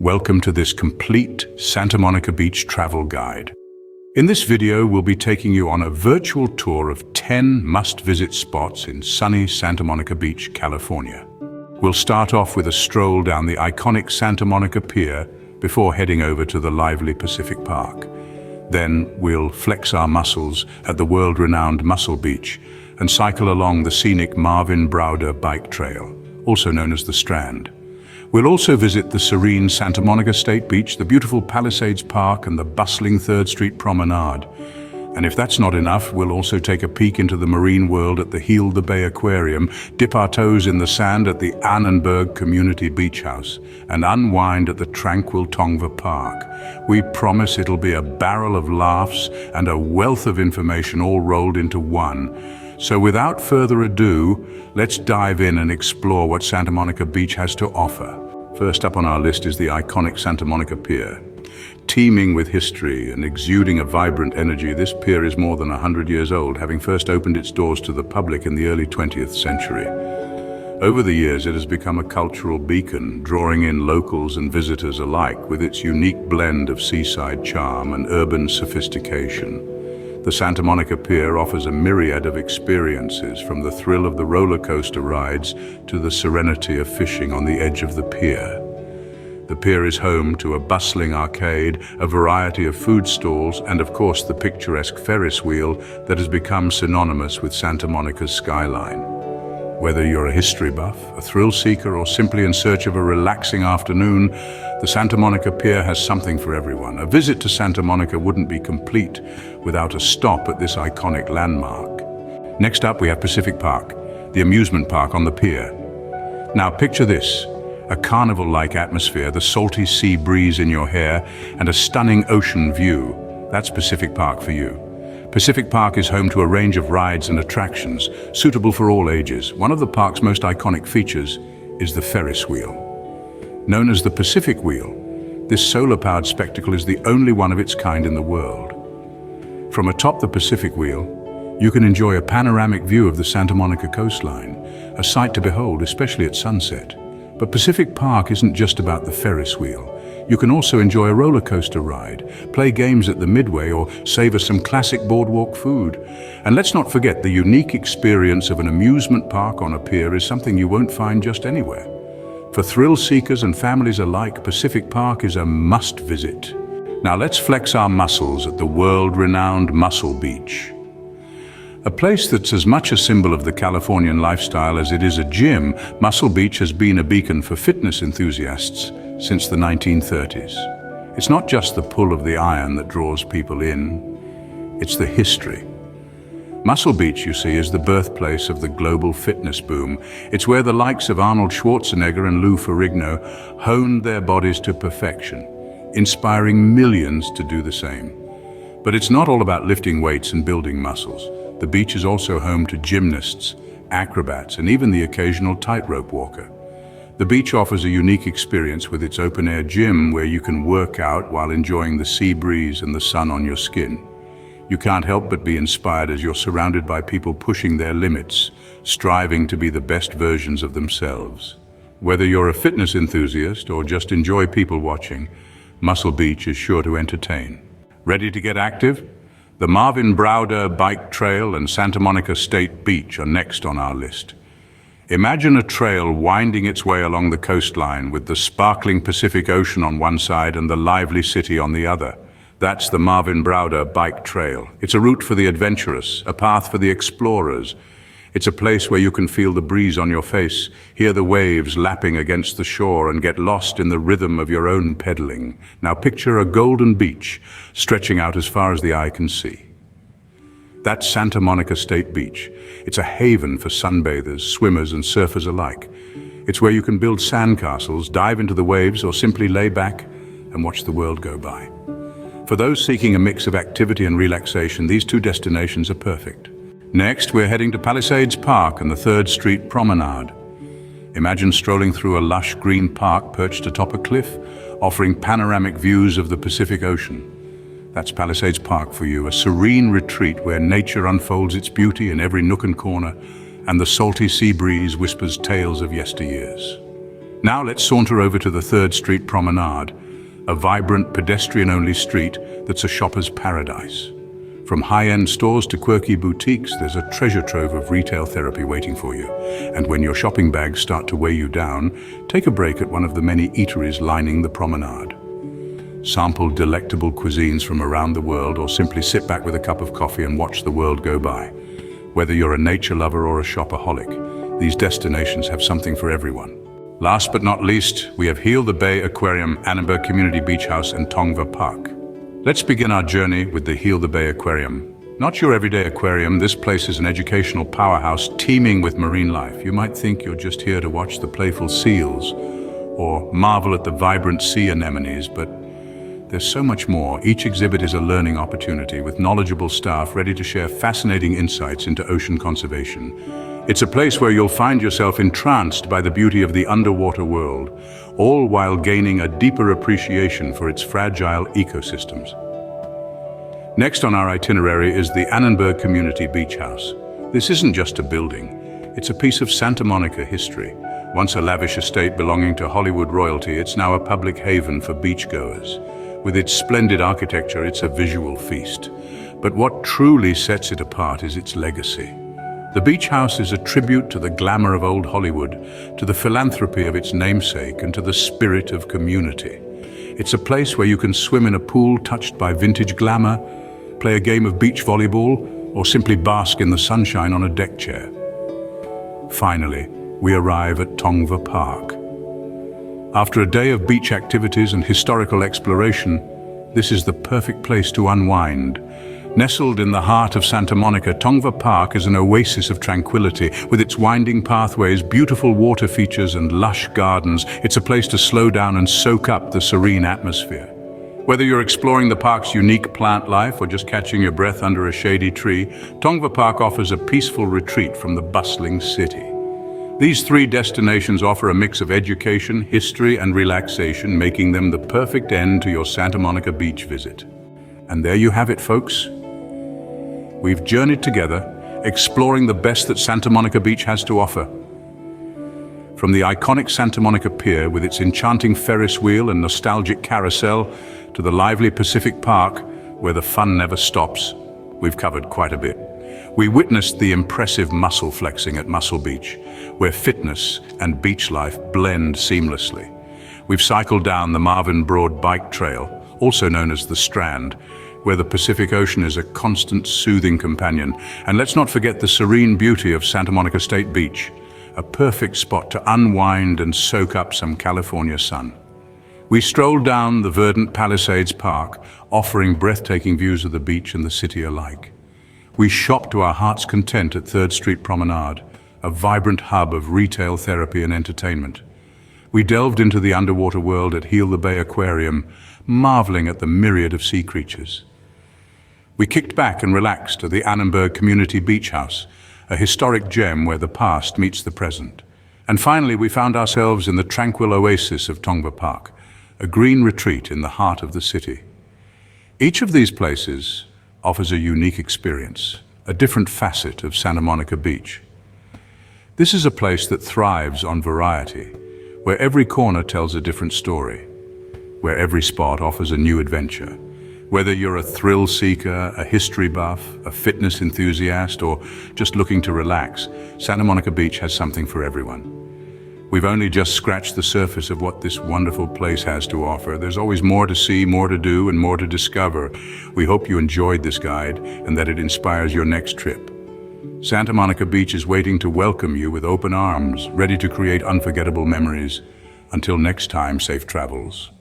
Welcome to this complete Santa Monica Beach travel guide. In this video, we'll be taking you on a virtual tour of 10 must-visit spots in sunny Santa Monica Beach, California. We'll start off with a stroll down the iconic Santa Monica Pier before heading over to the lively Pacific Park. Then we'll flex our muscles at the world-renowned Muscle Beach and cycle along the scenic Marvin Browder bike trail, also known as the Strand. We'll also visit the serene Santa Monica State Beach, the beautiful Palisades Park, and the bustling Third Street Promenade. And if that's not enough, we'll also take a peek into the marine world at the Heal the Bay Aquarium, dip our toes in the sand at the Annenberg Community Beach House, and unwind at the tranquil Tongva Park. We promise it'll be a barrel of laughs and a wealth of information all rolled into one. So without further ado, let's dive in and explore what Santa Monica Beach has to offer. First up on our list is the iconic Santa Monica Pier. Teeming with history and exuding a vibrant energy, this pier is more than 100 years old, having first opened its doors to the public in the early 20th century. Over the years, it has become a cultural beacon, drawing in locals and visitors alike with its unique blend of seaside charm and urban sophistication. The Santa Monica Pier offers a myriad of experiences, from the thrill of the roller coaster rides to the serenity of fishing on the edge of the pier. The pier is home to a bustling arcade, a variety of food stalls, and of course the picturesque Ferris wheel that has become synonymous with Santa Monica's skyline. Whether you're a history buff, a thrill seeker, or simply in search of a relaxing afternoon, the Santa Monica Pier has something for everyone. A visit to Santa Monica wouldn't be complete without a stop at this iconic landmark. Next up, we have Pacific Park, the amusement park on the pier. Now picture this, a carnival-like atmosphere, the salty sea breeze in your hair, and a stunning ocean view. That's Pacific Park for you. Pacific Park is home to a range of rides and attractions, suitable for all ages. One of the park's most iconic features is the Ferris wheel. Known as the Pacific Wheel, this solar-powered spectacle is the only one of its kind in the world. From atop the Pacific Wheel, you can enjoy a panoramic view of the Santa Monica coastline, a sight to behold, especially at sunset. But Pacific Park isn't just about the Ferris wheel. You can also enjoy a roller coaster ride, play games at the midway, or savor some classic boardwalk food. And let's not forget, the unique experience of an amusement park on a pier is something you won't find just anywhere. For thrill seekers and families alike, Pacific Park is a must-visit. Now let's flex our muscles at the world-renowned Muscle Beach. A place that's as much a symbol of the Californian lifestyle as it is a gym, Muscle Beach has been a beacon for fitness enthusiasts since the 1930s. It's not just the pull of the iron that draws people in, it's the history. Muscle Beach, you see, is the birthplace of the global fitness boom. It's where the likes of Arnold Schwarzenegger and Lou Ferrigno honed their bodies to perfection, inspiring millions to do the same. But it's not all about lifting weights and building muscles. The beach is also home to gymnasts, acrobats, and even the occasional tightrope walker. The beach offers a unique experience with its open-air gym where you can work out while enjoying the sea breeze and the sun on your skin. You can't help but be inspired as you're surrounded by people pushing their limits, striving to be the best versions of themselves. Whether you're a fitness enthusiast or just enjoy people watching, Muscle Beach is sure to entertain. Ready to get active? The Marvin Browder Bike Trail and Santa Monica State Beach are next on our list. Imagine a trail winding its way along the coastline with the sparkling Pacific Ocean on one side and the lively city on the other. That's the Marvin Browder Bike Trail. It's a route for the adventurous, a path for the explorers. It's a place where you can feel the breeze on your face, hear the waves lapping against the shore, and get lost in the rhythm of your own pedaling. Now picture a golden beach stretching out as far as the eye can see. That's Santa Monica State Beach. It's a haven for sunbathers, swimmers, and surfers alike. It's where you can build sandcastles, dive into the waves, or simply lay back and watch the world go by. For those seeking a mix of activity and relaxation, these two destinations are perfect. Next, we're heading to Palisades Park and the Third Street Promenade. Imagine strolling through a lush green park perched atop a cliff, offering panoramic views of the Pacific Ocean. That's Palisades Park for you, a serene retreat where nature unfolds its beauty in every nook and corner, and the salty sea breeze whispers tales of yesteryears. Now let's saunter over to the Third Street Promenade, a vibrant pedestrian-only street that's a shopper's paradise. From high-end stores to quirky boutiques, there's a treasure trove of retail therapy waiting for you. And when your shopping bags start to weigh you down, take a break at one of the many eateries lining the promenade. Sample delectable cuisines from around the world, or simply sit back with a cup of coffee and watch the world go by. Whether you're a nature lover or a shopaholic, these destinations have something for everyone. Last but not least, we have Heal the Bay Aquarium, Annenberg Community Beach House and Tongva Park. Let's begin our journey with the Heal the Bay Aquarium. Not your everyday aquarium, this place is an educational powerhouse teeming with marine life. You might think you're just here to watch the playful seals or marvel at the vibrant sea anemones, but there's so much more. Each exhibit is a learning opportunity with knowledgeable staff ready to share fascinating insights into ocean conservation. It's a place where you'll find yourself entranced by the beauty of the underwater world, all while gaining a deeper appreciation for its fragile ecosystems. Next on our itinerary is the Annenberg Community Beach House. This isn't just a building, it's a piece of Santa Monica history. Once a lavish estate belonging to Hollywood royalty, it's now a public haven for beachgoers. With its splendid architecture, it's a visual feast. But what truly sets it apart is its legacy. The beach house is a tribute to the glamour of old Hollywood, to the philanthropy of its namesake, and to the spirit of community. It's a place where you can swim in a pool touched by vintage glamour, play a game of beach volleyball, or simply bask in the sunshine on a deck chair. Finally, we arrive at Tongva Park. After a day of beach activities and historical exploration, this is the perfect place to unwind. Nestled in the heart of Santa Monica, Tongva Park is an oasis of tranquility. With its winding pathways, beautiful water features, and lush gardens, it's a place to slow down and soak up the serene atmosphere. Whether you're exploring the park's unique plant life or just catching your breath under a shady tree, Tongva Park offers a peaceful retreat from the bustling city. These three destinations offer a mix of education, history, and relaxation, making them the perfect end to your Santa Monica beach visit. And there you have it, folks. We've journeyed together, exploring the best that Santa Monica Beach has to offer. From the iconic Santa Monica Pier with its enchanting Ferris wheel and nostalgic carousel to the lively Pacific Park where the fun never stops, we've covered quite a bit. We witnessed the impressive muscle flexing at Muscle Beach, where fitness and beach life blend seamlessly. We've cycled down the Marvin Broad Bike Trail, also known as the Strand, where the Pacific Ocean is a constant soothing companion. And let's not forget the serene beauty of Santa Monica State Beach, a perfect spot to unwind and soak up some California sun. We strolled down the verdant Palisades Park, offering breathtaking views of the beach and the city alike. We shopped to our heart's content at Third Street Promenade, a vibrant hub of retail therapy and entertainment. We delved into the underwater world at Heal the Bay Aquarium, marveling at the myriad of sea creatures. We kicked back and relaxed at the Annenberg Community Beach House, a historic gem where the past meets the present. And finally, we found ourselves in the tranquil oasis of Tongva Park, a green retreat in the heart of the city. Each of these places offers a unique experience, a different facet of Santa Monica Beach. This is a place that thrives on variety, where every corner tells a different story, where every spot offers a new adventure. Whether you're a thrill seeker, a history buff, a fitness enthusiast, or just looking to relax, Santa Monica Beach has something for everyone. We've only just scratched the surface of what this wonderful place has to offer. There's always more to see, more to do, and more to discover. We hope you enjoyed this guide and that it inspires your next trip. Santa Monica Beach is waiting to welcome you with open arms, ready to create unforgettable memories. Until next time, safe travels.